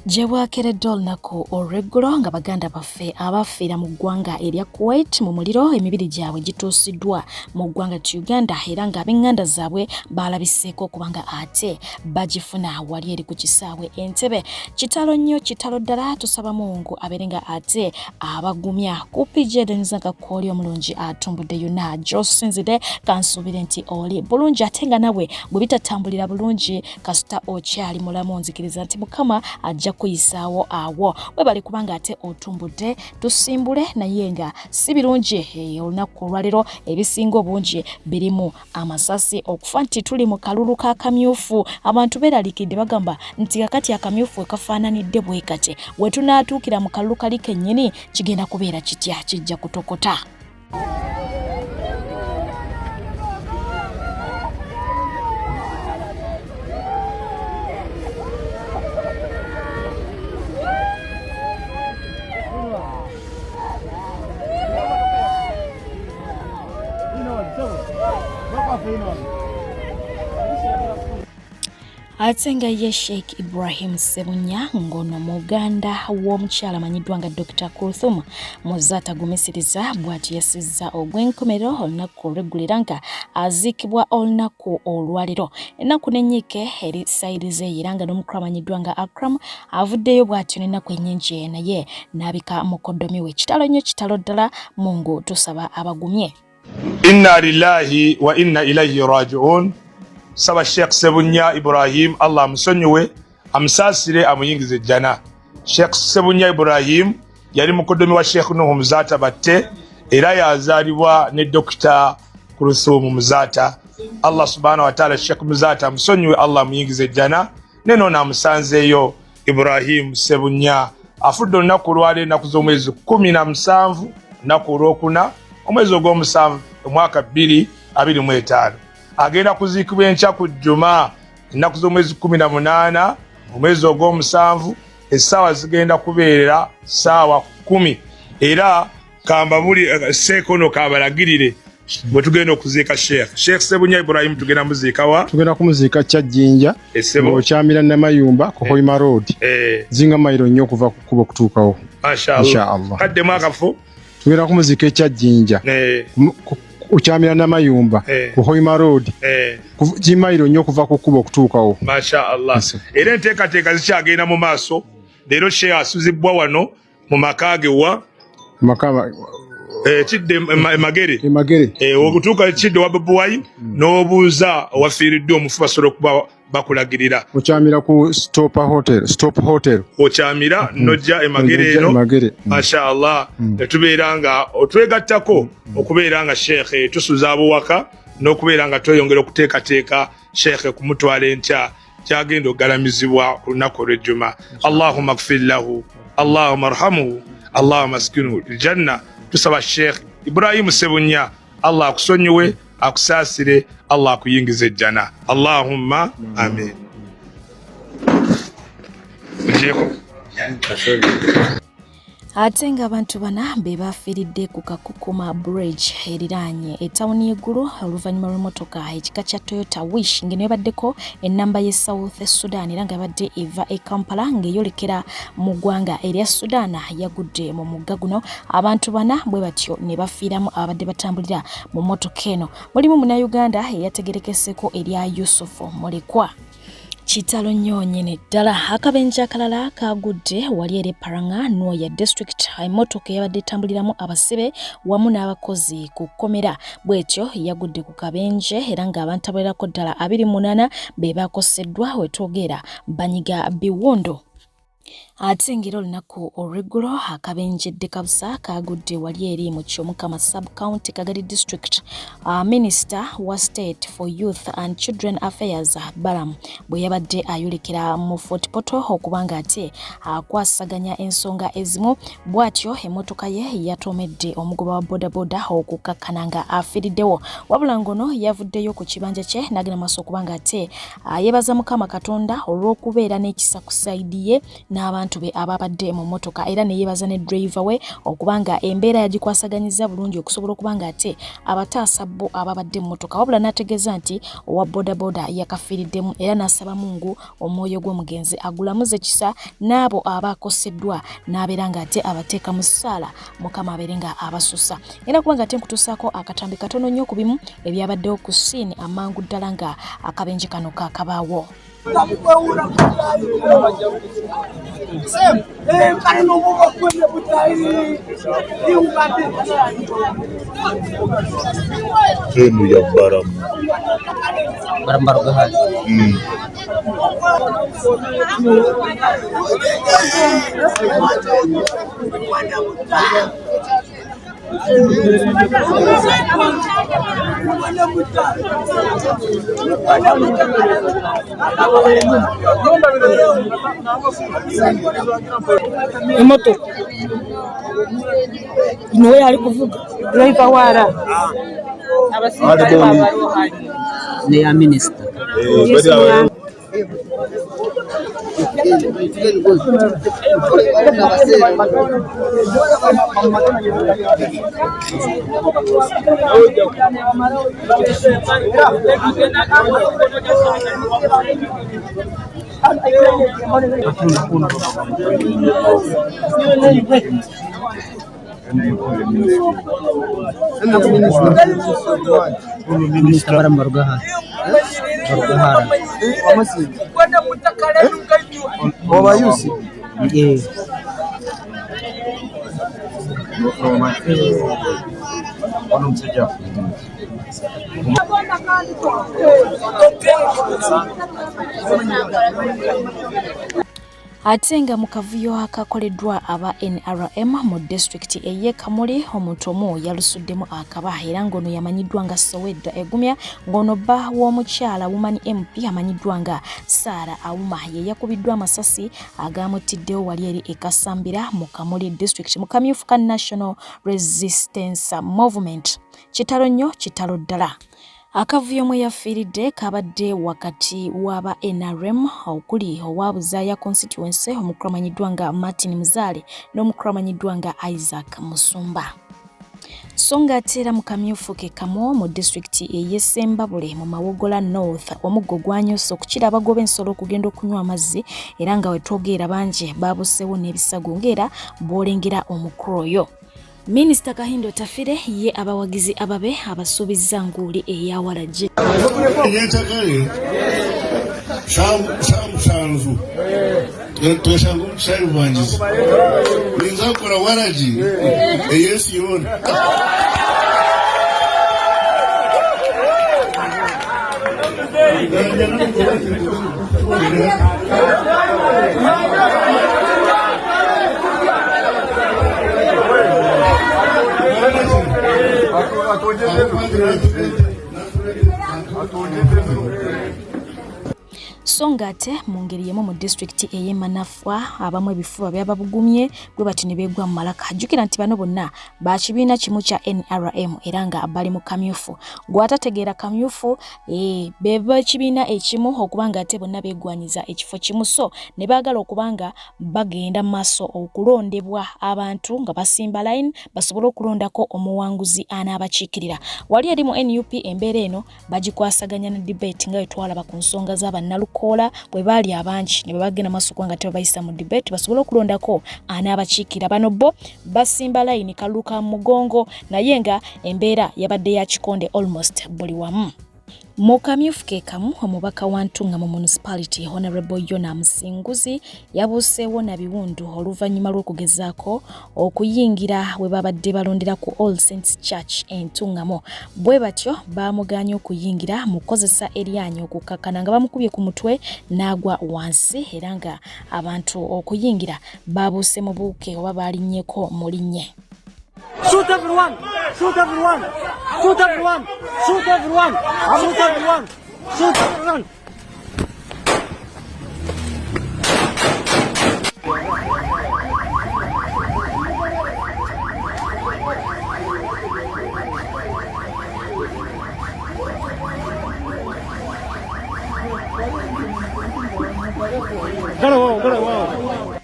Jebwakeredde olunaku olw'eggulo nga baganda baffe abafiira mu ggwanga erya Kuwait mu muliro emibiri gyabwe gituusiddwa mu ggwanga Uganda era ng'ab'enganda zaabwe baalabiseeko kubanga ate bagifuna wali eri ku kisaawe Entebbe. Kitalo nnyo, kitalo ddala. Tusaba Mungu abeere nga ate abagumya ku PJ Denza Kakooli omulungi atumbudde yonna gy'osinzidde kansuubire nti oli bulungi ate nga nawe bwe bitatambulira bulungi kasita okyali mulamu nzikiriza nti Mukama ajja kuyisaawo awo webali kubanga ate otumbudde tusimbule naye nga si birungi olunaku olwaliro ebisinga obungi birimu amasasi okufa nti tuli mu kalulu ka kamyufu abantu beeralikidde bagamba nti kakati akamyufu ekafaananidde bwe kati we tunaatuukira mu kalulu kali kennyini kigenda kubeera kitya kijja kutokota. Ate nga ye Sheikh Ibrahim Ssebunya ngono muganda w'omukyala amanyiddwa nga Dr. Kulthum Muzaata gumisiriza bw'ati yasizza ogw'enkomerero olunaku olw'eggulira nga aziikibwa olunaku olwaliro. Ennaku n'ennyike eri sayidi ze era nga n'omukulu amanyiddwa nga Akram avuddeyo bw'atyo n'ennaku ennyingi naye n'abika mukoddomi we. Kitalo nnyo, kitalo ddala. Mungu tusaba abagumye. Inna lillahi wa inna ilayhi raji'un. Saba Sheikh Ssebunya Ibrahim Allah amusonyiwe amusaasire amuyingize jjana. Sheikh Ssebunya Ibrahim yali mukoddomi wa Sheikh Nuhu Muzaata batte era yazaalibwa ne Dr. Kulthum Muzaata. Allah subhanahu wa ta'ala Sheikh Muzaata amusonyiwe Allah amuyingize jjana. Neno namusanzeeyo Ibrahim Ssebunya afudde olunaku lwali ennaku z'omwezi 17 nnaku olwokuna omwezi ogw'omusanvu omwaka 2025. Agenda kuziikibwa enkya ku Juma ennaku z'omwezi 18 omwezi ogw'omusanvu essaawa zigenda kubeera ssaawa 10 era kamba buli seekono kabalagirire bwe tugenda okuziika Sheikh Ssebunya Ibrahim tugenda muziika wa? Tugenda kumuziika Kyajjinja Okyamira Namayumba Kohoima Road zinga mayiro nnyo okuva ku kkubo okutuukawo Inshallah. Kaddemu akafo tugenda kumuziika Kyajjinja Okyamira Namayumba Kohoima Road zimayiro nnyo okuva ku kkubo okutuukawo. Mashaallah. Era enteekateeka zikyagenda mu maaso. Leero Sheikh asuzibwa wano mu makaage wa Kidde Magere. Okutuuka Kidde wa Babuwayi n'obuuza owafiiriddwe omufu basobola okuba bakulagirira. Okyamira ku Stop Hotel. Okyamira nojja Emagere eno. Mashaallah. Tubeera nga otwegattako okubeera nga Sheikh tusuza abowaka n'okubeera nga tweyongera okuteekateeka Sheikh kumutwala enkya kyagenda okugalamizibwa ku lunaku olw'Ejjuma. Allahumma ighfir lahu, Allahumma arhamhu, Allahumma askinhu aljanna. Tusaba Sheikh Ibrahim Ssebunya Allah akusonyiwe akusaasire Allah akuyingize ejjana. Allahumma amin. Ate ng'abantu bana be bafiiridde ku Kakukuma Bridge eriraanye ettawuni y'eggulu oluvannyuma lw'emmotoka ekika kya Toyota Wish ng'eno ebaddeko ennamba y'e South Sudan era nga badde eva e Kampala ng'eyolekera mu ggwanga erya Sudan yagudde mu mugga guno. Abantu bana bwe batyo ne bafiiramu abadde batambulira mu mmotoka eno. Mulimu Munnayuganda eyategerekeseko erya Yusufu Mulekwa. Kitalo nnyo nnyini ddala. Akabenje akalala kagudde wali eri Paranga Nwoya District. Emmotoka eyabadde etambuliramu abasibe wamu n'abakozi ku kkomera bw'etyo yagudde ku kabenje era ng'abantu abawerako ddala 28 be bakoseddwa wetwogera banyiga biwundo. Ate ng'era olunaku olw'eggulo akabenjedde kabusa kagudde wali eri mu Kyomukama Sub-County Kagali District. Minister wa State for Youth and Children Affairs Balam bwe yabadde ayolekera mu Fort Portal okubanga ate akwasaganya ensonga ezimu bw'atyo emmotoka ye yatomedde omugoba wa bodaboda okukakkana nga afiiriddewo. Wabula ngono yavuddeyo ku kibanja kye n'agenda maaso okubanga ate yeebaza Mukama Katonda olw'okubeera n'ekisa ku sayidi ye n'abantu be ababadde mu mmotoka era ne yeebaza ne driver we okubanga embeera yagikwasaganyiza bulungi okusobola okubanga ate abataasa bo ababadde mu mmotoka wabula n'ategeeza nti owa bodaboda yakafiiriddemu era n'asaba Mungu omwoyo gw'omugenzi agulamuze kisa n'abo abakoseddwa n'abeera nga ate abateeka mu ssaala Mukama abeere nga abasusa era kubanga ate nkutuusaako akatambi katono nnyo ku bimu ebyabaddewo ku ssiini amangu ddala nga akabenje kano kakabaawo. Sehemu ya Baram. Emoto inowe ali kuvuga driver wala abasirikale babalo hali ne ya minister Minister Baram Bargahara Obayusi ate nga mu kavuyo akakoleddwa aba NRM mu district eye Kamuli omuntu omu yalusuddemu akaba era ng'ono yamanyiddwa nga Sowedda Egumya ng'ono bba w'omukyala Woman MP amanyiddwa nga Sarah Auma ye yakubiddwa amasasi agaamutiddewo wali eri ekasambira mu Kamuli district mu kamyufu ka National Resistance Movement kitalo nnyo kitalo ddala. Akavuyo mwe yafiiridde kabadde wakati w'aba NRM okuli owa Buzaaya constituency omukulu amanyiddwa nga Martin Muzaale n'omukulu amanyiddwa nga Isaac Musumba. So nga ate era mu kamyufu ke kamu mu district ey'e Ssembabule mu Mawogola North omuggo gwanyuse okukira abagoba ensolo okugenda okunywa amazzi era nga wetwogeera bangi baabuseewo n'ebisago ng'era boolengera omukulu oyo. Minisita Kahindo Tafire ye abawagizi ababe abasuubiza nguuli eyawalaje. Shamusanzu toshangu mshari bwanjizi ninza kora waraji eyesi yona So nga ate mu ngeri yemu mu district ey'e Manafwa abamu ebifuba byababugumye bwe bati ne beegwa mu malaka. Jjukira nti bano bonna bakibiina kimu kya NRM era nga bali mu kamyufu. Gw'atategeera kamyufu beba kibiina ekimu okubanga ate bonna beegwanyiza ekifo kimu so ne baagala okubanga bagenda maaso okulondebwa abantu nga basimba line basobole okulondako omuwanguzi anaabakiikirira. Wali eri mu NUP embeera eno bagikwasaganya ne debate nga wetwalaba ku nsonga z'abannalukola bwe baali abangi ne bagenda maaso kubanga tebabayisa mu debate basobole okulondako anaabakiikira. Bano bo basimba line kaluka mugongo naye nga embeera yabadde ya kikonde almost buli wamu. Mu kamyufu ke kamu omubaka wa Ntunga mu municipality Honorable Yona Musinguzi yabuuseewo na biwundu oluvannyuma lw'okugezaako okuyingira we babadde balondera ku All Saints Church Entungamo. Bwe batyo baamuganya okuyingira mu kukozesa eryanyi okukakkana nga bamukubye ku mutwe n'agwa wansi era nga abantu okuyingira baabuuse mu buuke oba baalinnyeko mu linnye. Shoot everyone! Shoot everyone! Shoot everyone! Shoot everyone! Shoot everyone! Shoot everyone! Go, go, go, go.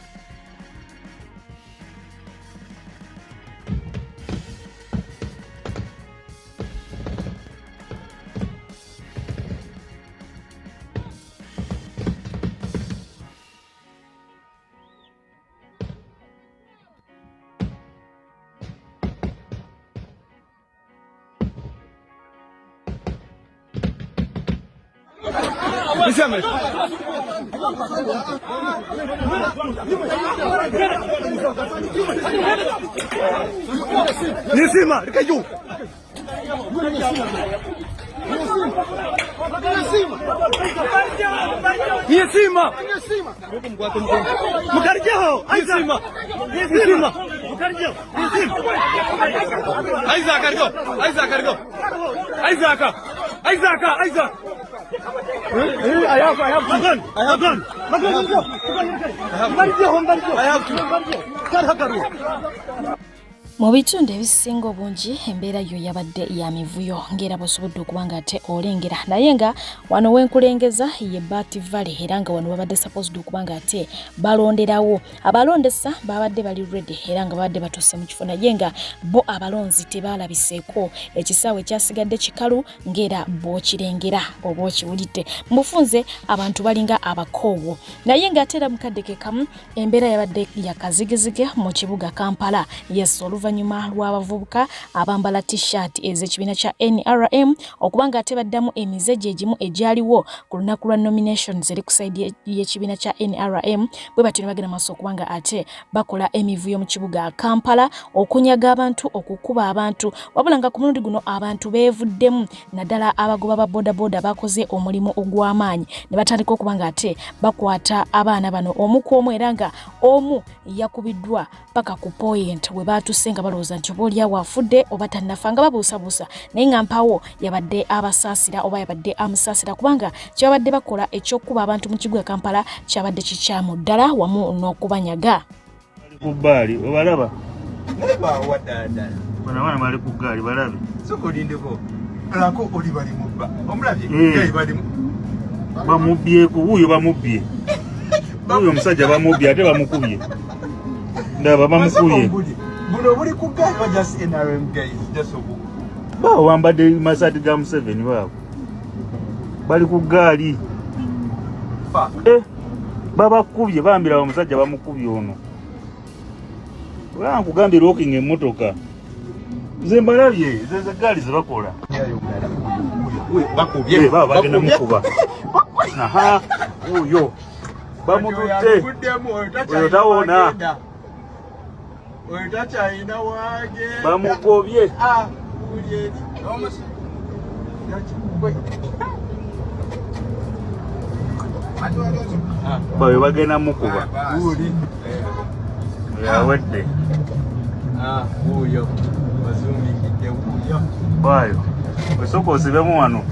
Nisima, kayu. Nisima. Mukarjao, Nisima. Nisima. Mukarjao. Isaac, cargo. Isaac, cargo. Isaac. Isaac, Isaac. I have gun. Mu bitundu ebisinga obungi embeera yo yabadde ya mivuyo ng'era bosobodde okubanga ate olengera naye nga wano wenkulengeza ye Bati Valley era nga wano babadde supposed okubanga ate balonderawo abalondesa babadde bali ready era nga babadde batuuse mu kifo naye nga bo abalonzi tebalabiseeko ekisaawe kyasigadde kikalu ng'era bookirengera oba okiwulidde mufunze abantu balinga abakoowo naye nga ate era mukadde ke kamu embeera yabadde yakazigizige mu kibuga Kampala yes oluvannyuma lw'abavubuka abambala t-shirt ez'ekibiina kya NRM okubanga ate baddamu emizejo egimu egyaliwo ku lunaku lwa nominations eri ku side y'ekibiina kya NRM bwe batyo ne bagenda maaso okubanga ate bakola emivuyo mu kibuga Kampala okunyaga abantu okukuba abantu wabula nga ku mulundi guno abantu beevuddemu naddala abagoba ba bodaboda bakoze omulimu ogw'amaanyi ne batandika okubanga ate bakwata abaana bano omu ku omu era nga omu yakubiddwa paka ku point we baatuse nga balowooza nti oba oli awo afudde oba tannafa nga babuusabuusa naye nga mpawo yabadde abasaasira oba yabadde amusaasira kubanga kyabadde bakola ekyokkuba abantu mu kibuga Kampala kyabadde kikyamu ddala wamu n'okubanyaga. Ku bbaali obalaba? Neba wadada. Bana bali ku gaali balabe. Sokolindeko. Alako oli bali mubba. Omulabye gaali bali bamubye ku buyo bamubye. Buyo omusajja bamubye ate bamukubye. Ndaba bamukubye. Buno buli ku gaali ba just NRM guys just obu. Bao wambadde masati ga Museveni baabo. Bali ku gaali. Babakubye bambira omusajja bamukubye ono. Bwana kugambira walking emmotoka. Nze mbalabye ze gaali ze bakola. Bakubye baba bagenda mukuba. Aha uyo bamututte oyo tawona oyo tachayina wage bamugobye ulye bayo bagenda mukuba uli yawedde uyo bazumikidde uyo bayo osoko osibemu wano.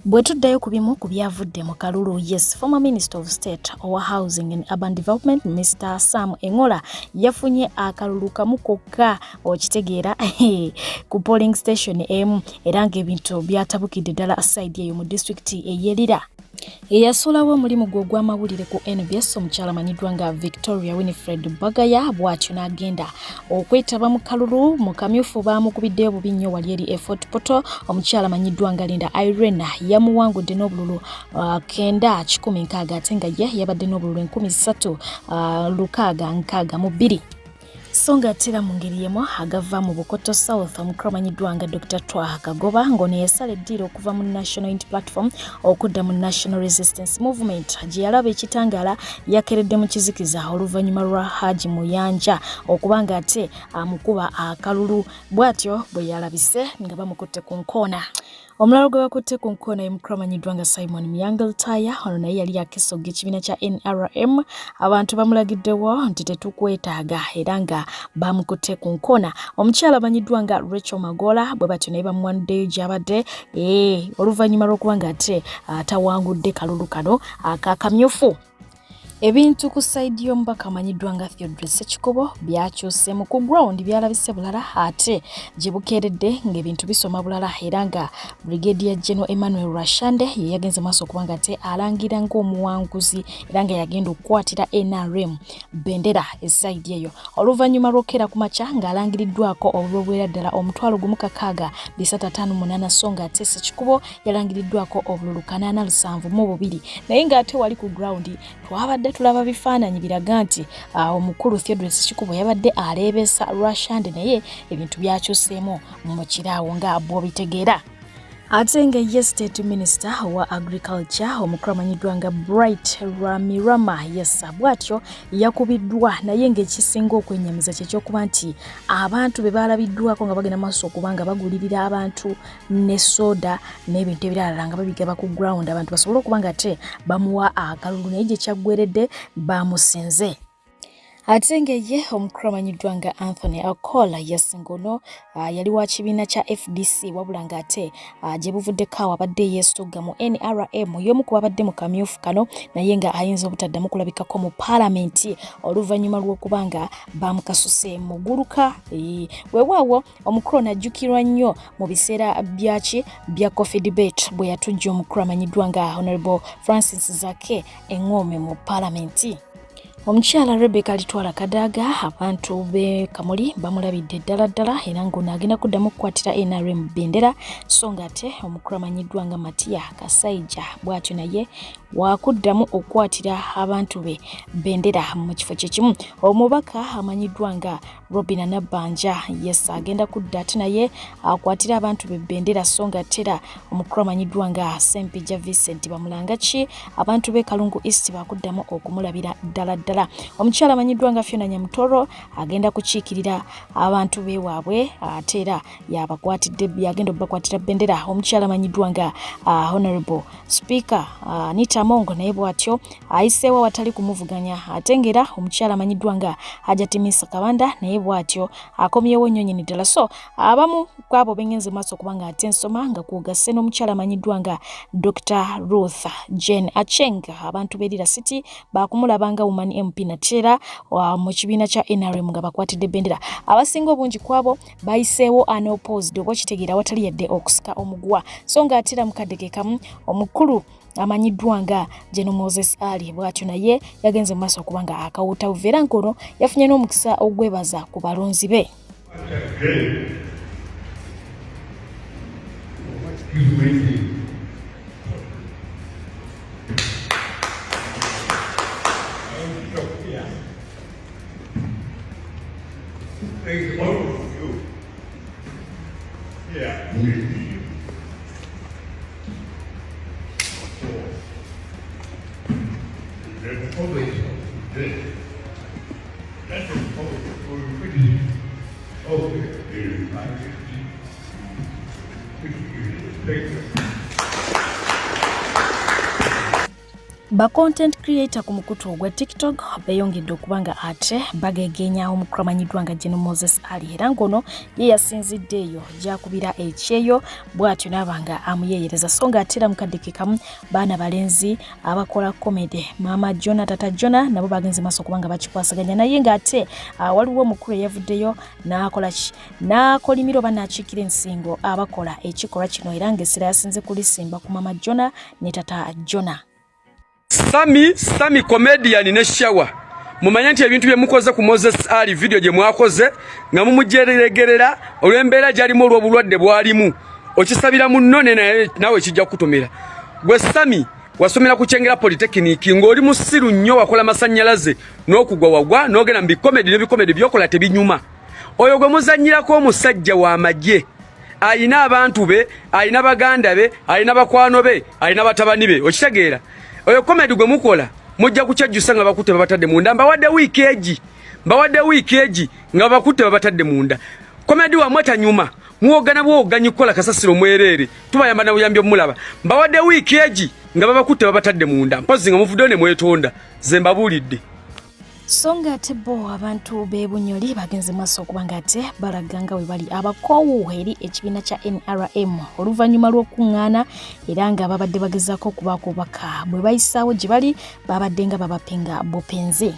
Bwetuddayo ku bimu ku byavudde mu kalulu yes former Minister of State owa Housing and Urban Development Mr. Sam Engola yafunye akalulu kamu kokka okitegeera ku polling station emu era ng'ebintu byatabukidde ddala aside eyo mu district eyerira. Eyasulawo omulimu gwe ogw'amawulire ku NBS omukyala amanyiddwa nga Victoria Winifred Bagaya bw'atyo n'agenda okwetaba mu kalulu mu kamyufu baamukubiddeyo bubi nnyo wali eri Fort Portal omukyala amanyiddwa nga Linda Irene yamuwangudde n'obululu 960 ate nga ye yabadde n'obululu 3,662 songa atera mu ngeri yemu agava mu Bukoto South omukulu amanyiddwa nga Dr. Twaha Kagoba ng'ono yasala eddiiro okuva mu National Unity Platform okudda mu National Resistance Movement gye yalaba ekitangaala yakeredde mu kizikiza oluvannyuma lwa Haji Muyanja okubanga ate amukuba akalulu bw'atyo bwe yalabise nga bamukutte ku nkoona. Omulalo gwe bakutte ku nkoona y'omukulu amanyiddwa nga Simon Myangaltaya ono naye yali yakesogga ekibiina kya NRM abantu bamulagiddewo nti tetukwetaaga era nga bamukutte ku nkoona. Omukyala amanyiddwa nga Rachel Magola bwe batyo naye bamuwanuddeyo gy'abadde oluvannyuma lw'okuba nga ate atawangudde kalulu kano akakamyufu. Ebintu ku side y'omubaka amanyiddwa nga Theodore Ssekikubo byakyuse mu ku ground byalabise bulala ate gye bukeeredde ng'ebintu bisoma bulala era nga Brigadier General Emmanuel Rashande ye yagenze maaso okuba nga ate alangira ng'omuwanguzi era nga yagenda okukwatira NRM bendera eside eyo oluvannyuma lw'okeera ku makya ng'alangiriddwako obulobwera ddala 1,658 so nga ate Ssekikubo yalangiriddwako obululu 872 naye ng'ate wali ku ground twabadde tulaba bifaananyi biraga nti omukulu Theodore Kikubo yabadde aleebesa Rwashande naye ebintu byakyuseemu mu kiraawo nga bw'obitegeera. Ate nga ye State Minister wa Agriculture omukramanyiddwa nga Bright Ramirama bw'atyo yakubiddwa naye ng'ekisinga okwenyamiza ky'ekyokuba nti abantu be baalabiddwako nga bagenda maaso okubanga bagulirira abantu ne soda n'ebintu ebirala nga babigaba ku ground abantu basobole okuba nga ate bamuwa akalulu naye gye kyaggweredde bamusinze. Ate nga ye omukramanyiddwa nga Anthony Akola Yasingono yali wa kibiina kya FDC wabula nga ate gye buvuddeko abadde yeesogga mu NRM y'omu ku babadde mu kamyufu kano naye nga ayinza obutaddamu kulabikako mu paalamenti oluvannyuma lw'okuba nga bamukasuse mu gguluka. Weewaawo omukulu n'ajjukirwa nnyo mu biseera bya coffee debate bwe yatujja omukramanyiddwa nga Honorable Francis Zake Engome mu paalamenti. Omukyala Rebecca Alitwala Kadaga abantu be Kamuli bamulabidde ddala era ng'ono agenda kuddamu okukwatira NRM bendera so nga ate omukramanyiddwa nga Matia Kasaija bw'atyo naye wakuddamu okukwatira abantu be bendera mu kifo kyekimu. Omubaka amanyiddwa nga Robina Nabanja agenda kudda ate naye akwatira abantu be bendera so nga ate omukramanyiddwa nga Sempija Vincent Bamulangachi abantu be Kalungu East bakuddamu okumulabira ddala. Omukyala amanyiddwa nga Fiona Nyamutoro agenda kukiikirira abantu be waabwe ate era yagenda okubakwatira bendera. Omukyala amanyiddwa nga Honorable Speaker Anita Mongo naye bw'atyo ayiseewo watali kumuvuganya ate ngera omukyala amanyiddwa nga Hajatimisa Kabanda naye bw'atyo akomyewo nnyo nnyini ddala. So abamu kwabo bengenze maaso kubanga ate nsoma nga kwogase n'omukyala amanyiddwa nga Dr. Ruth Jane Acheng abantu b'Erira City bakumulaba nga Woman MP natera mu kibiina kya NRM nga bakwatidde bendera. Abasinga obungi kwabo bayiseewo unopposed oba kitegeera watali yadde okusika omugwa so nga atera mukaddeke kamu omukulu amanyiddwa nga General Moses Ali bw'atyo naye yagenze mu maaso okuba nga akawuta uveera nkono yafunye n'omukisa ogwebaza ku balonzi be. Ba content creator ku mukutu ogwa TikTok beyongedde okubanga ate bagegenya omukramanyiddwa nga General Moses Ali era ngono ye yasinziddeeyo gyakubira ekyeyo bw'atyo n'abanga amuyeyereza so nga atera mukaddeke kamu baana balenzi abakola comedy Mama Jona Tata Jona nabo bagenze maaso kubanga bakikwasaganya naye nga ate waliwo omukulu eyavuddeyo n'akolimiro banakiikira ensingo abakola ekikolwa kino era ng'essira yasinze kulisimba ku Mama Jona ne Tata Jona. Sami comedian ne shawa mumanya nti ebintu bye mukoze ku Moses Ali video gye mwakoze nga mumujeregerera olw'embeera gyalimu olw'obulwadde bwalimu okisabira munno nawe kijja kutumira gwe Sami wasomera ku Kyengera Polytechnic ng'oli musiru nnyo wakola masannyalaze n'okugwa wagwa n'ogenda mu bikomedi byokola tebinyuma oyo gwe muzannyirako omusajja w'amagye ayina abantu be ayina baganda be ayina bakwano be ayina batabani be okitegeera oyo comedy gwe mukola mujja kukyajjusa nga bakutte babatadde munda mbawadde wiiki egi nga bakutte babatadde munda comedy wa mweta nyuma muwogana bwoganyi kukola kasasiro mwerere tubayamba na buyambi omulaba mbawadde wiiki egi nga babakutte babatadde munda mpozi nga muvudde ne mwetonda ze mbabulidde. Songa ate bo abantu bebunyoli bagenze maaso okubanga ate balaganga we bali abakoowu eri ekibiina kya NRM oluvannyuma lw'okuŋŋaana era nga babadde bagezaako okubaako obubaka bwe bayisaawo gye bali babadde nga babapenga bupenzi.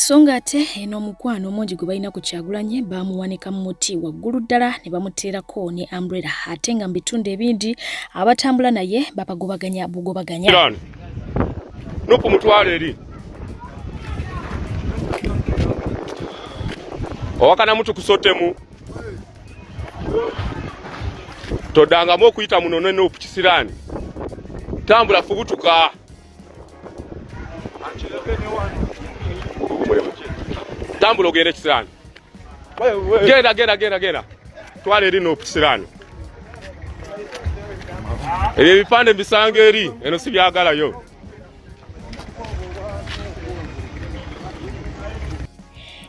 Songa ate eno mukwano omungi gwe balina ku Kyagulanyi bamuwanika mu muti waggulu ddala ne bamuteerako ne umbrella ate nga mu bitundu ebindi abatambula naye bapagobaganya bugobaganya. Nuku mutwale eri. Owakana mutu kusotemu. Todangamu okuyita muno ne okukisirani. Tambula fubutuka. Tambula ogende kisirani. Genda. Twale eri n'okukisirani. Ebipande bisange eri eno si byagalayo.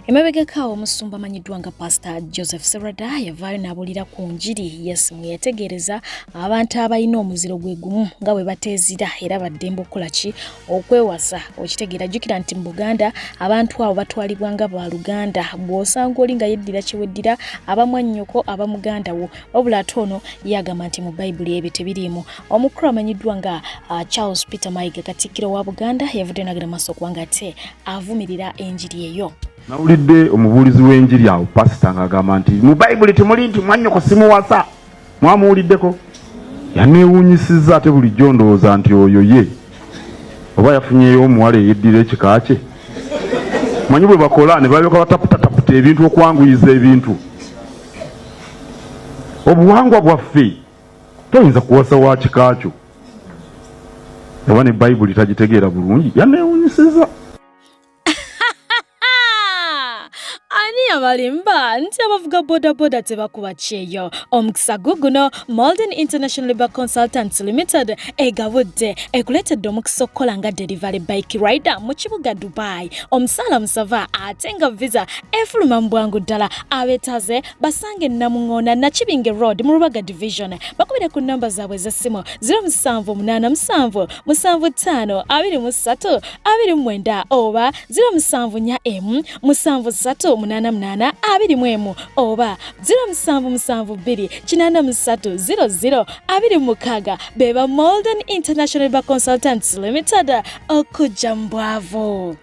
Emabegeka omusumba manyiddwa nga Pastor Joseph Serada yavaayo n'abulira ku njiri Yesu mwe yategeereza abantu abalina omuziro gwe gumu nga bwe bateezira era baddembe okukola ki okwewasa. Okitegeera jjukira nti mu Buganda abantu abo batwalibwa nga ba Luganda bw'osanga oli nga yeddira kyeweddira abamwannyoko abamuganda wo wabula ate ono yagamba nti mu Bayibuli ebyo tebiriimu. Omukulu amanyiddwa nga Charles Peter Mayiga Katikkiro wa Buganda yavudde n'agenda maaso kubanga ate avumirira enjiri eyo. Nawulidde omubuulizi w'enjiri awo pasita ng'agamba nti mu Bayibuli temuli nti mwannyoko simuwasa. Mwamuwuliddeko? Yaneewuunyisizza ate bulijjo ndowooza nti oyo ye oba yafunyeyo omuwala eyeddira ekika kye. Manyi bwe bakola ne balyoka bataputataputa ebintu okwanguyiza ebintu. Obuwangwa bwaffe toyinza kuwasa wa kika kyo. Oba ne Bayibuli tagitegeera bulungi. Yaneewuunyisizza. Abalimba nti abavuga boda tebakuba kyeyo. Omukisa guno Malden International Labour Consultants Limited egabudde ekuletedde omukisa okukola nga delivery bike rider mu kibuga Dubai. Omusala musava ate nga visa efuluma mu bwangu ddala. Abetaze basange Namuŋŋoona Nakibinge Road mu Rubaga Division. Bakubire ku namba zaabwe z'essimu 0787 75 23 29 oba 0740 73 21 oba 0772 83 00 beba Malden International Labour Consultants Limited okujambwavu.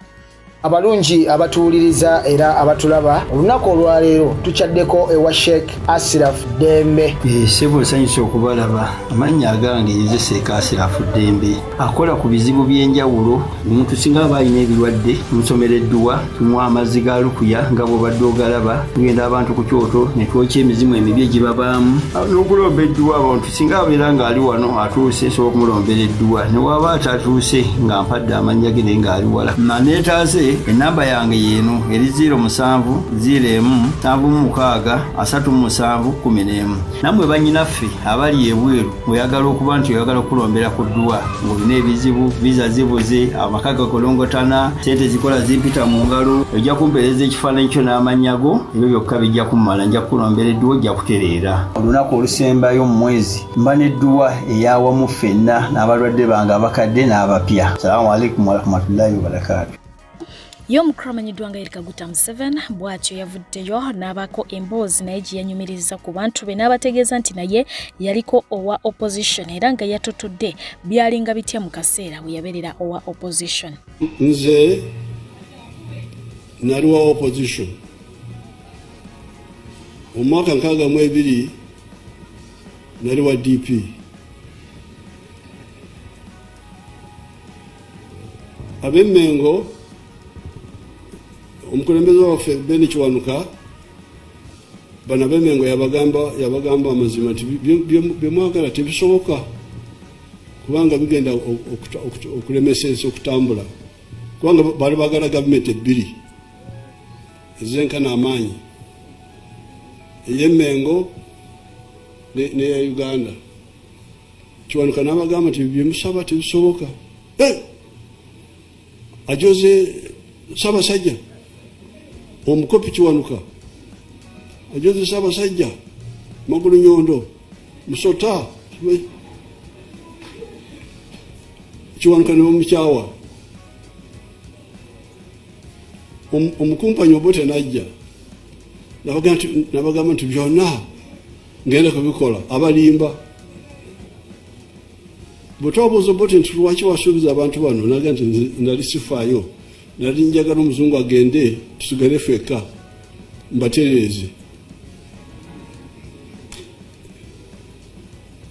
Abalungi abatuuliriza era abatulaba olunaku olwaleero tukyaddeko ewa Sheikh Ashraf Dembe. Sebo sanyusa okubalaba amannya agange Yezeseeka Ashraf Dembe akola ku bizibu by'enjawulo. Omuntu singa aba alina ebirwadde musomereddwa tumuwa amazzi ga lukuya nga bw'obadde ogalaba tugenda abantu ku kyoto ne twokya emizimu emibi egibabaamu n'okulomba edduwa. Abantu singa abeera ng'ali wano atuuse sobola okumulombera edduwa ne waba atatuuse nga mpadde amannya ge naye ng'ali wala neetaase. Enamba yange yeno eri 0701763711. Namwe bannyinaffe abali ebweru oyagala okuba nti oyagala okulombera ku dduwa ng'olina ebizibu visa zibuze amaka gakolongotana sente zikola zimpita mu ngalo ojja kumpeereza ekifaananyi kyo n'amanyago ebyo byokka bijja kummala nja kulombera edduwa ojja kutereera. Olunaku olusembayo mu mwezi mba n'edduwa eyawamu ffenna n'abalwadde bange abakadde n'abapya. Salaamu alaikum warahmatullahi wabarakatuh. Omukulu amanyiddwa nga Eric Kaguta Museveni bw'atyo yavuddeyo n'abaako emboozi naye gye yanyumiriza ku bantu be n'abategeeza nti naye yaliko owa opposition era nga yatotodde byalinga bitya mu kaseera bwe yabeerera owa opposition. Nze nali wa opposition mu mwaka 62 nali wa DP. Ab'Emmengo omukulembeze waffe Beni Kiwanuka bana b'Emmengo yabagamba amazima nti byemwagala tebisoboka kubanga bigenda okulemesa ensi okutambula kubanga bali bagala gavumenti ebbiri ezenkana amaanyi ey'Emmengo neya Uganda. Kiwanuka n'abagamba nti byemusaba tebisoboka. Ajoze Ssaabasajja omukopi Kiwanuka ajoze Ssaabasajja Magulu Nyondo Musota Kiwanuka ne omukyawa omukumpanyi Obote najja nabagamba nti byonna ngenda kubikola abalimba bwe twabuuza Obote nti lwaki wasuubiza abantu bano naga nti nali sifaayo nali njagala omuzungu agende tusigale ffekka mbatereeze.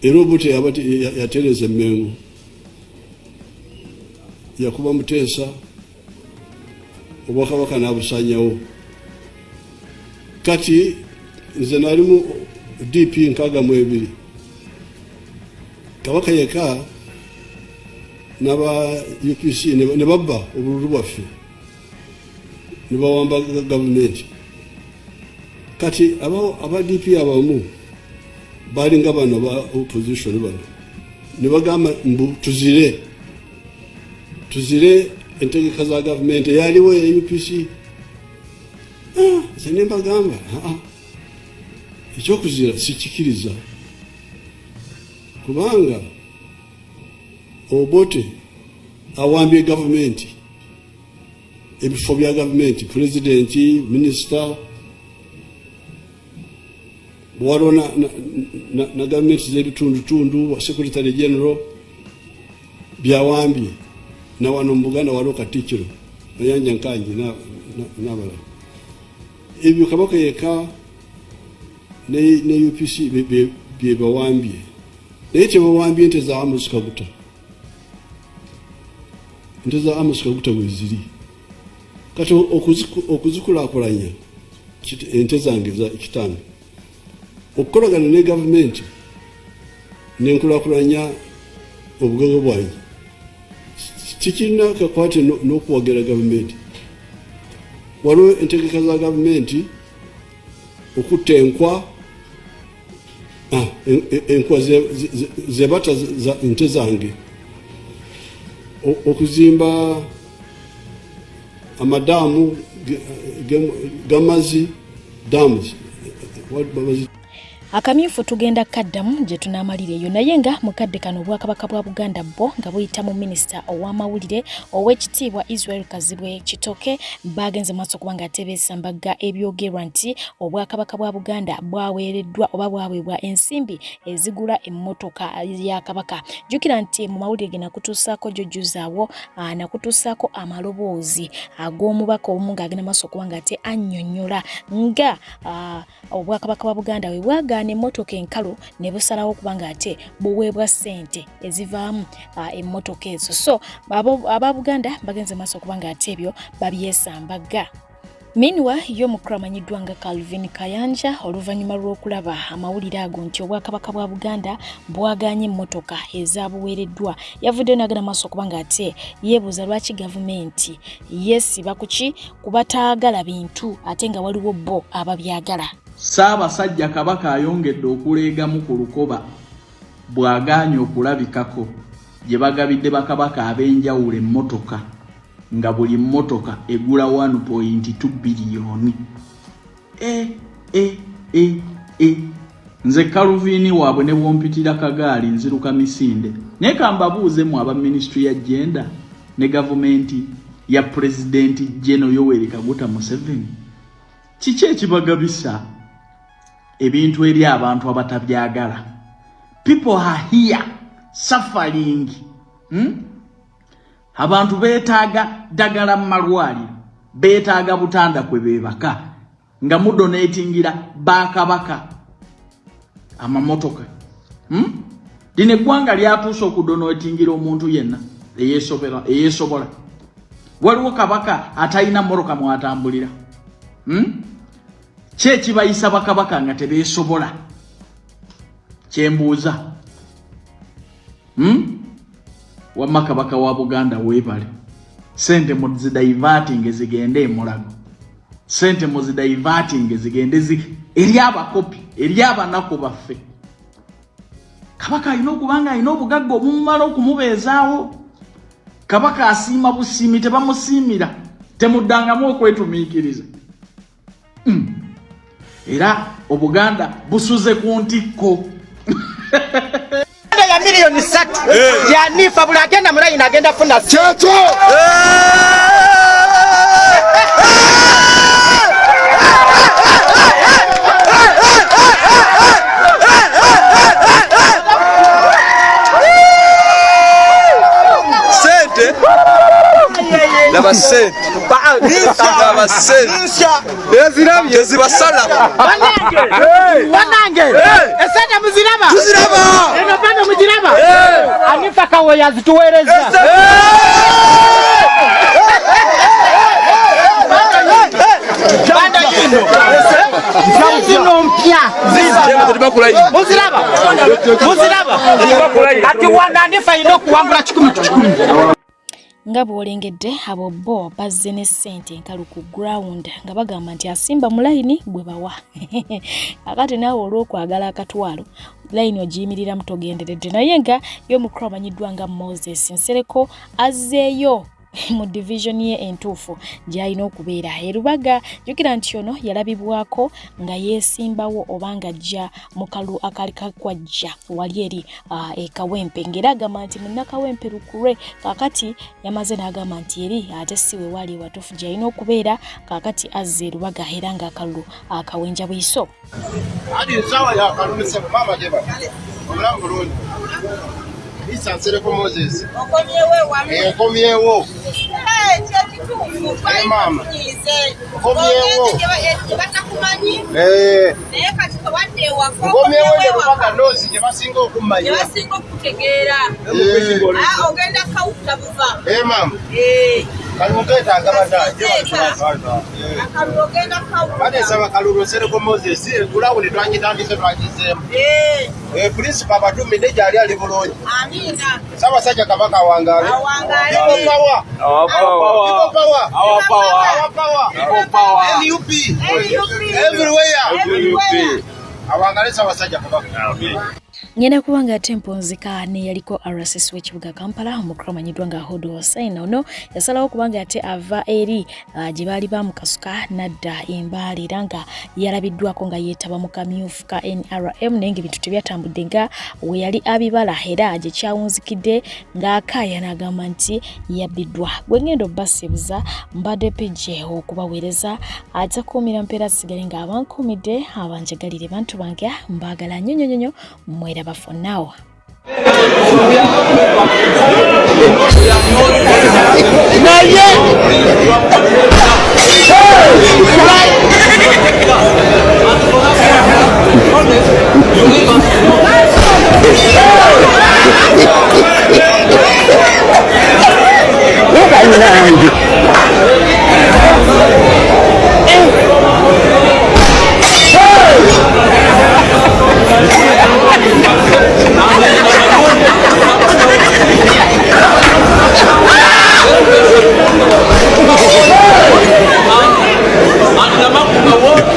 Era Obote yatereeza Mengo, yakuba Muteesa, obwakabaka n'abusaanyawo. Kati nze nali mu DP 62, Kabaka yeka n'aba UPC ne babba obululu bwaffe ne bawamba gavumenti. Kati aba DP abamu balinga bano ba opposition bano ne bagamba mbu tuzire entegeka za gavumenti yaliwo ya UPC. Zene mbagamba ekyokuzira sikikiriza, kubanga Obote awambye gavumenti, ebifo bya gavumenti, presidenti, minister, waliwo na gavumenti z'ebitundutundu, secretary general, byawambye. Na wano mu Buganda waliwo Katikkiro, Mayanja Nkanji n'abalala. Ebyo Kabaka yeka ne UPC bye bawambye. Naye tebawambye ente za Amos Kaguta. Ente za Amos Kaguta weziri. Kati okuzikulaakulanya ente zange za kitange, okukolagana ne gavumenti n'enkulaakulanya obugaga bwange, tikirina kakwate n'okuwagira gavumenti. Waliwo entegeka za gavumenti okutta enkwa, enkwa zebata za ente zange, okuzimba amadaamu g'amazzi, dams. Akamyufu tugenda kaddamu gye tunamalira eyo, naye nga mukadde kano Obwakabaka bwa Buganda bwo nga buyita mu minisita ow'amawulire Oweekitiibwa Israel Kazibwe Kitoke bagenze maaso kubanga atebeesa mbagga ebyogerwa nti Obwakabaka bwa Buganda bwaweereddwa oba bwaweebwa ensimbi ezigula emmotoka ya Kabaka. Jjukira nti mu mawulire ge nakutuusaako jjujjuzaawo nakutuusaako amaloboozi ag'omubaka omu ng'agenda maaso kubanga ate annyonnyola nga Obwakabaka bwa Buganda we bwaga emmotoka enkalu ne busalawo kubanga ate buweebwa ssente ezivaamu emmotoka ezo. So aba Buganda bagenze maaso kubanga ate ebyo babyesambaga. Meanwhile yo mukulu amanyiddwa nga Calvin Kayanja oluvannyuma lw'okulaba amawulire ago nti Obwakabaka bwa Buganda bwaganye emmotoka ezaabuweereddwa yavuddeyo n'agenda maaso kubanga ate yeebuuza lwaki gavumenti yeesiba kuki kubataagala bintu ate nga waliwo bo ababyagala. Ssaabasajja Kabaka ayongedde okuleegamu ku lukoba bw'agaanye okulabikako gye bagabidde bakabaka ab'enjawulo emmotoka nga buli mmotoka egula 1.2 biliyoni. Nze Calvin waabwe ne bwompitira kagaali nziruka misinde. Naye kambabuuze mu aba ministry ya gender ne gavumenti ya President General Yoweri Kaguta Museveni, kiki ekibagabisa ebintu eri abantu abatabyagala? People are here suffering. Abantu beetaaga ddagala mu malwaliro, beetaaga butanda kwe beebaka nga mudonatingira bakabaka amamotoka. Lino eggwanga lyatuusa okudonatingira omuntu yenna eyeesobola. Waliwo kabaka atalina mmotoka mwatambulira. Kyekibayisa bakabaka nga tebeesobola? Kyembuuza. Wamma Kabaka wa Buganda weebale. Sente muzidaivating zigende emulago. Sente muzidaivating zigende eri abakopi, eri abanako baffe. Kabaka alina okubanga alina obugagga obumumala okumubeezaawo. Kabaka asiima busiimi tebamusiimira, temuddangamu okwetumiikiriza. Era Obuganda busuze ku ntikko. Ya miliyoni 3 yanifa buli agenda mulayini agenda funa kyekyo. laba sente laba sente ezirabye zibasala wanange esente muziraba eno bado muziraba anifa kawe yazituwereza zino mpya muziraba ati wananifa ino kuwangula 10 nga bwolengedde abo bo bazze ne ssente enkalu ku ground nga bagamba nti asimba mu layini gwe bawa akati naawe olw'okwagala akatwalo layini ogiyimirira mutogenderedde naye nga y'omukulu amanyiddwa nga Moses Nsereko azzeeyo mu division ye entuufu gy'alina okubeera erubaga jjukira nti ono yalabibwako nga yeesimbawo oba nga ajja mu kalu akali kakwajja wali eri ekawempe ng'era agamba nti munnakawempe lukulwe kaakati yamaze n'agamba nti eri ate si we wali watuufu gy'alina okubeera kaakati azza erubaga era ng'akalulu akawenja bwiso Isa Nsereko Moses. Okomyewe wame. Okomyewo. Mama. Okomyewo. Batakumanyi. Naye kati twadde wako. Okomyewo ne baka nozi je basinga okumanya. Je basinga okutegeera. Ogenda kauta buva. Mama. Kalugeta agabada. Akalugenda kauta. Bade saba kalulu Nsereko Moses. Kulawuli twanyitandise twagize. Principal badumi neja ali bulonyi. Amina. Sawa saja kabaka wangale. Awangale. Power. Our power. NUP. Everywhere. Awangale sawa saja kabaka. Amina. Ngenda kubanga tempo nzika ne yaliko RSS w'ekibuga Kampala omukulu amanyiddwa nga Hodo Hussein ono yasalawo kubanga ate ava eri gye baali bamukasuka nadda embaali era nga yalabiddwako nga yeetaba mu kamyufu ka NRM naye ng'ebintu tebyatambudde nga we yali abibala era gye kyawunzikidde ng'akaaya n'agamba nti yabbiddwa gwe ngendo basebuza mbadde pejje okubaweereza ate kuumira mpeera zisigale ng'abankuumidde abanjagalire bantu bange mbaagala nnyo mwera for now.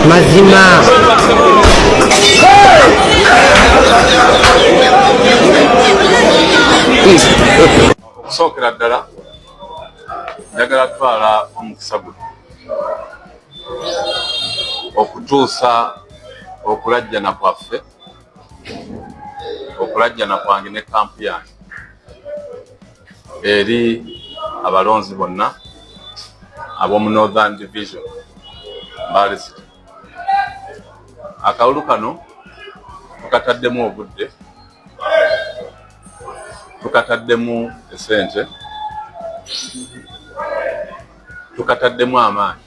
Mazima. Okusookera ddala njagala kutwala omukisa guno okutuusa okulajjana kwaffe okulajjana kwange ne kampu yange eri abalonzi bonna ab'omu Northern Division Mbale City. Akawulu kano tukataddemu obudde, tukataddemu esente, tukataddemu amaanyi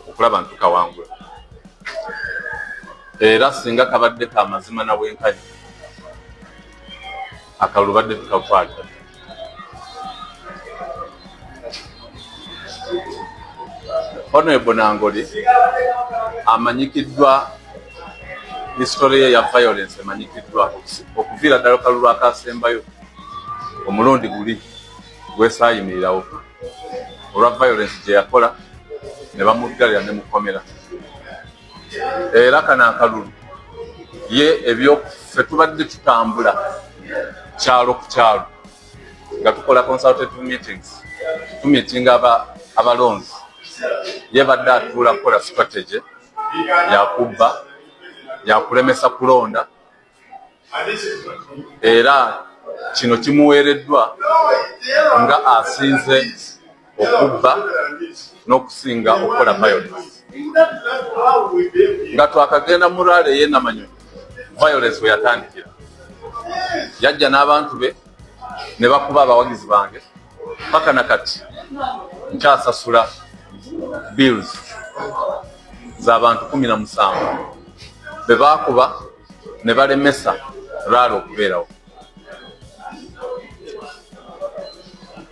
okulaba nti tukawangula. Era singa kabadde ka mazima na bwenkanya akalulu badde tukakwata. Honorable Nangoli amanyikiddwa history ya violence emanyikiddwa okuviira ddala kalulu akasembayo omulundi guli gwesaayimirirawo olwa violence gye yakola ne bamudgalira ne mukomera. Era kana akalulu ye ebyoffe tubadde tutambula kyalo ku kyalo nga tukola consultative meetings tumitinga abalonzi ye badde atuula kukola strategy yakubba yakulemesa kulonda era kino kimuweereddwa nga asinze okubba n'okusinga okukola violence nga twakagenda mu rale ye Namanyonyi violence we yatandikira yajja n'abantu be ne bakuba abawagizi bange paka nakati nkyasasula bills z'abantu 17 bebakuba ne balemesa lwala okubeerawo.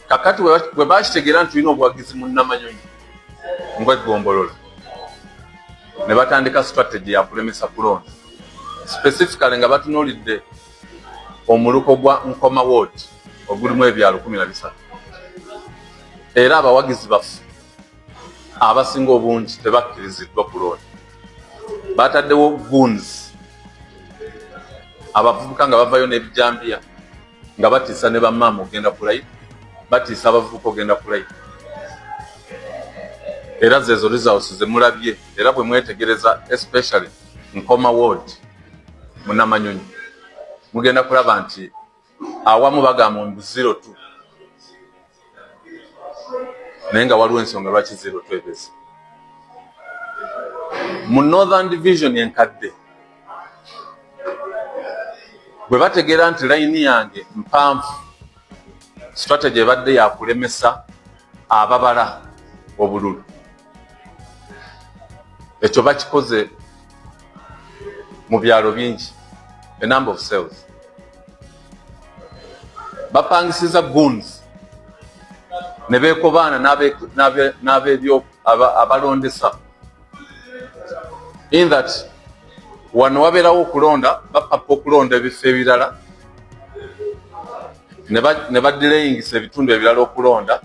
Kakati bwe bakitegera nti tulina obuwagizi mu Namanyonyi ng'egombolola ne batandika strategy ya kulemesa kulonda, specifically nga batunuulidde omuluko gwa Nkoma Ward ogulimu ebyalo 13 era abawagizi baffe abasinga obungi tebakkiriziddwa kulonda. Bataddewo goons abavubuka nga bavayo n'ebijambiya nga batiisa ne bamaama ogenda kulayira, batiisa abavubuka ogenda kulayira. Era zezo results ze mulabye, era bwe mwetegereza especially Nkoma Ward mu Namanyonyi mugenda kulaba nti awamu bagamba 02 naye nga waliwo ensonga lwaki 02 ebeze. Mu Northern Division enkadde bwe bategeera nti layini yange mpanvu, strategy ebadde yakulemesa ababala obululu, ekyo bakikoze mu byalo bingi, a number of cells. Bapangisiza goons ne beekobaana n'ab'ebyo abalondesa, in that wano wabeerawo okulonda, bapapa okulonda ebifo ebirala ne badireyingisa ebitundu ebirala okulonda,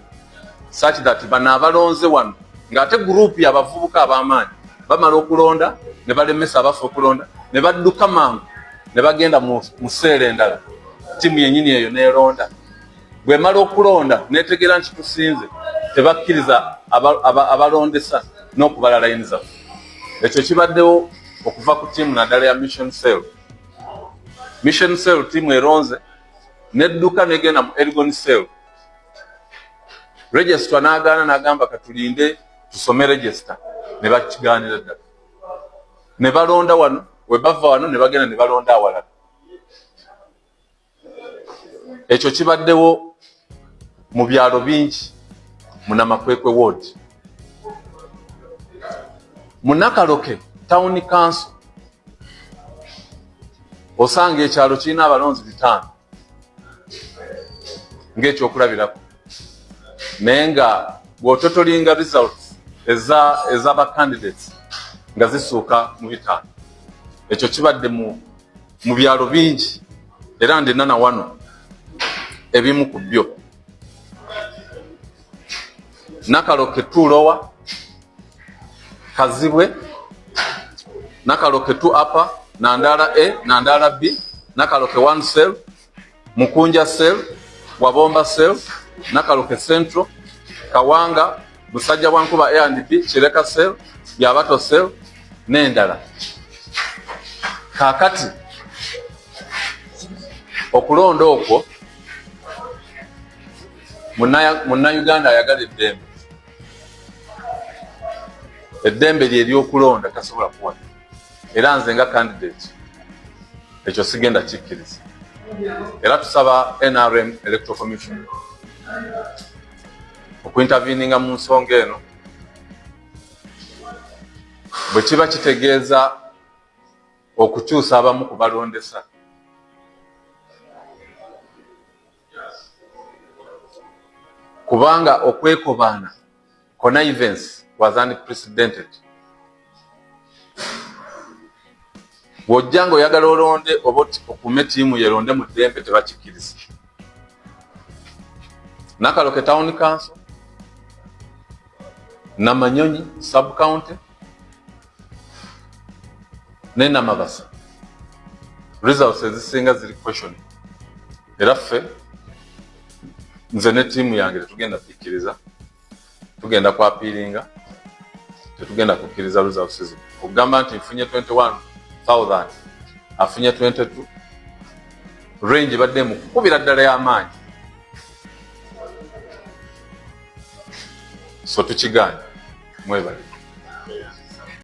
such that bano abalonze wano ng'ate gurupu y'abavubuka ab'amaanyi bamala okulonda ne balemesa abafu okulonda ne badduka mangu ne bagenda mu seera endala, ttiimu yennyini eyo n'eronda. Bwe mala okulonda neetegeera nti tusinze, tebakkiriza abalondesa n'okubala layini zaffe. Ekyo kibaddewo okuva ku ttiimu naddala ya Mission Cell. Mission Cell ttiimu eronze nedduka negenda mu Elgon Cell. Register n'agaana n'agamba katulinde tusome register, ne bakigaanira ddala. Ne balonda wano, we bava wano ne bagenda ne balonda awalala. Ekyo kibaddewo mu byalo bingi mu Namakwekwe Ward. Mu Nakaloke Town Council osanga ekyalo kirina abalonzi 5 ng'ekyokulabirako, naye nga bw'ototolinga results ez'aba candidates nga zisuuka mu 5. Ekyo kibadde mu byalo bingi era ndina na wano ebimu ku byo. Nakaloke Tulowa, Kazibwe, Nakaloke 2 Upper, Nandala A, Nandala B, Nakaloke 1 Cell, Mukunja Cell, Wabomba Cell, Nakaloke Central, Kawanga, Musajja Wankuba A&B, Kireka Cell, Yabato Cell, n'endala. Kaakati okulonda okwo Munnayuganda ayagala eddembe. Eddembe lye ly'okulonda tasobola kuwona. Era nze nga candidate ekyo sigenda kikkiriza. Era tusaba NRM Electoral Commission okuinterveninga mu nsonga eno bwe kiba kitegeeza okukyusa abamu ku balondesa. Kubanga okwekobaana connivance was unprecedented. Bw'ojjanga oyagala olonde oba okume ttiimu yeronde mu ddembe tebakikkiriza. Nakaloke Town Council, Namanyonyi Sub County ne Namabasa, results ezisinga ziri questioning. Era ffe nze ne ttiimu yange tetugenda kukkiriza, tugenda kwapiiringa, tetugenda kukkiriza results zino. Okugamba nti nfunye 21,000 afunye 22, range badde mu kukubira ddala y'amaanyi. So tukigaanye, mwebale.